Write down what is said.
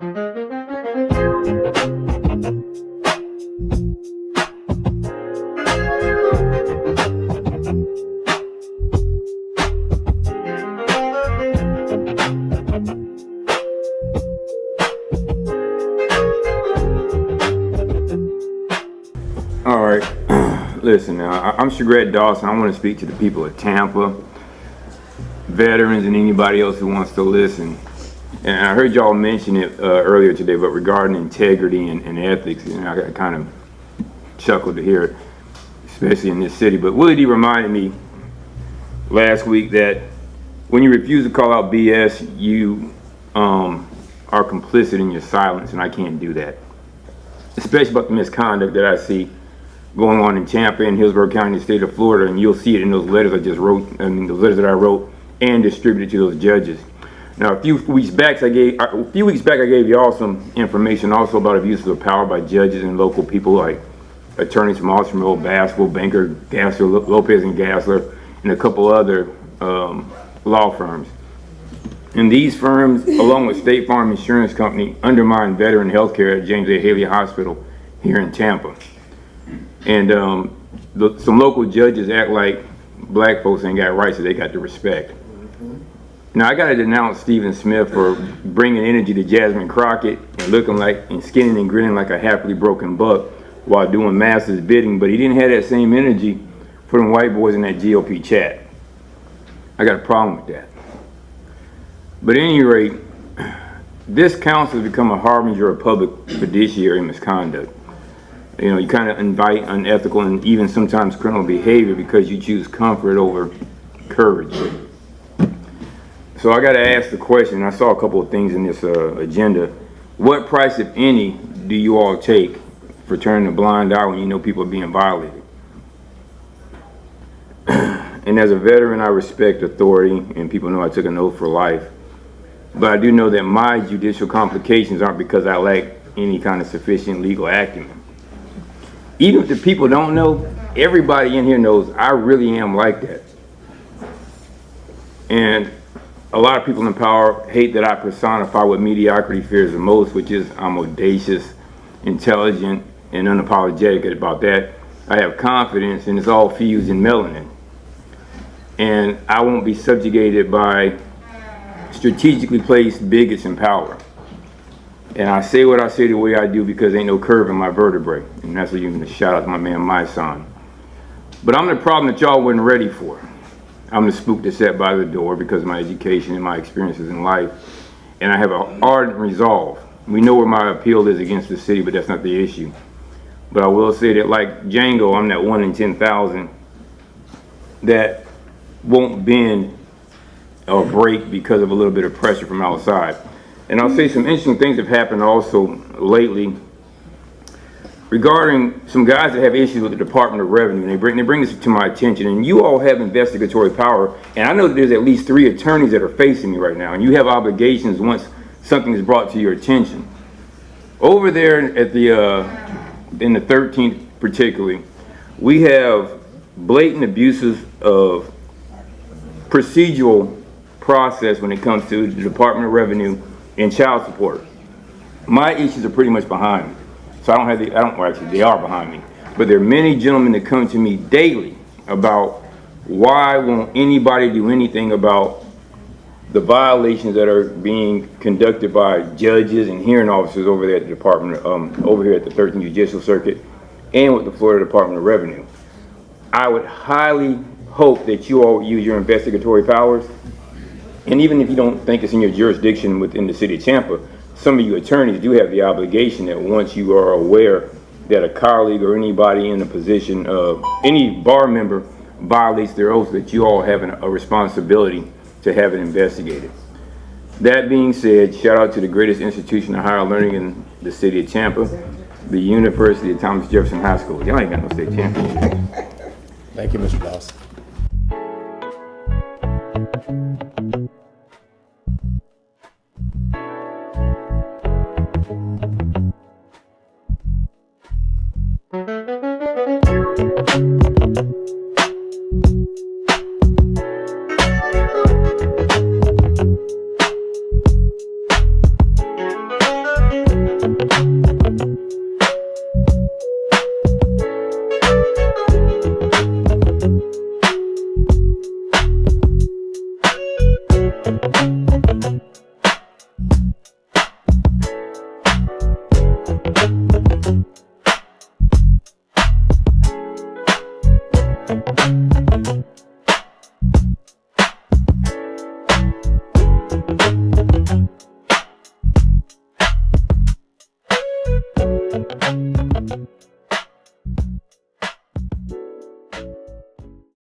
All right, listen now, I'm Shagret Dawson. I want to speak to the people of Tampa, veterans, and anybody else who wants to listen. And I heard y'all mention it earlier today, but regarding integrity and ethics, I kind of chuckled to hear it, especially in this city. But Willie D reminded me last week that when you refuse to call out BS, you are complicit in your silence, and I can't do that. Especially about the misconduct that I see going on in Tampa and Hillsborough County in the state of Florida, and you'll see it in those letters I just wrote, those letters that I wrote and distributed to those judges. Now, a few weeks back I gave y'all some information also about abuses of power by judges and local people like attorneys from Old Basketball, Banker, Gassler, Lopez and Gassler, and a couple other law firms. And these firms, along with State Farm Insurance Company, undermine veteran health care at James A. Haley Hospital here in Tampa. And some local judges act like black folks ain't got rights, so they got the respect. Now, I got to denounce Stephen Smith for bringing energy to Jasmine Crockett and looking like and skinning and grinning like a happily broken buck while doing master's bidding, but he didn't have that same energy for them white boys in that GOP chat. I got a problem with that. But at any rate, this council has become a harbinger of public fiduciary misconduct. You know, you kind of invite unethical and even sometimes criminal behavior because you choose comfort over courage. So I got to ask the question, I saw a couple of things in this agenda. What price, if any, do you all take for turning a blind eye when you know people are being violated? And as a veteran, I respect authority, and people know I took an oath for life. But I do know that my judicial complications aren't because I lack any kind of sufficient legal acumen. Even if the people don't know, everybody in here knows I really am like that. And a lot of people in power hate that I personify what mediocrity fears the most, which is I'm audacious, intelligent, and unapologetic about that. I have confidence, and it's all fused in melanin. And I won't be subjugated by strategically placed bigots in power. And I say what I say the way I do because ain't no curve in my vertebrae. And that's even a shout out to my man, my son. But I'm the problem that y'all weren't ready for. I'm the spook that's set by the door because of my education and my experiences in life. And I have an ardent resolve. We know where my appeal is against the city, but that's not the issue. But I will say that like Django, I'm that 1 in 10,000 that won't bend or break because of a little bit of pressure from outside. And I'll say some interesting things have happened also lately regarding some guys that have issues with the Department of Revenue. And they bring this to my attention. And you all have investigatory power. And I know that there's at least 3 attorneys that are facing me right now. And you have obligations once something is brought to your attention. Over there at in the 13th particularly, we have blatant abuses of procedural process when it comes to the Department of Revenue and child support. My issues are pretty much behind me. So actually they are behind me. But there are many gentlemen that come to me daily about why won't anybody do anything about the violations that are being conducted by judges and hearing officers over there at the Department, over here at the 13th Judicial Circuit and with the Florida Department of Revenue. I would highly hope that you all use your investigatory powers. And even if you don't think it's in your jurisdiction within the city of Tampa, some of you attorneys do have the obligation that once you are aware that a colleague or anybody in a position of any bar member violates their oath, that you all have a responsibility to have it investigated. That being said, shout out to the greatest institution of higher learning in the city of Tampa, the University of Thomas Jefferson High School. Y'all ain't got no state championship. Thank you, Mr. Dawson. you.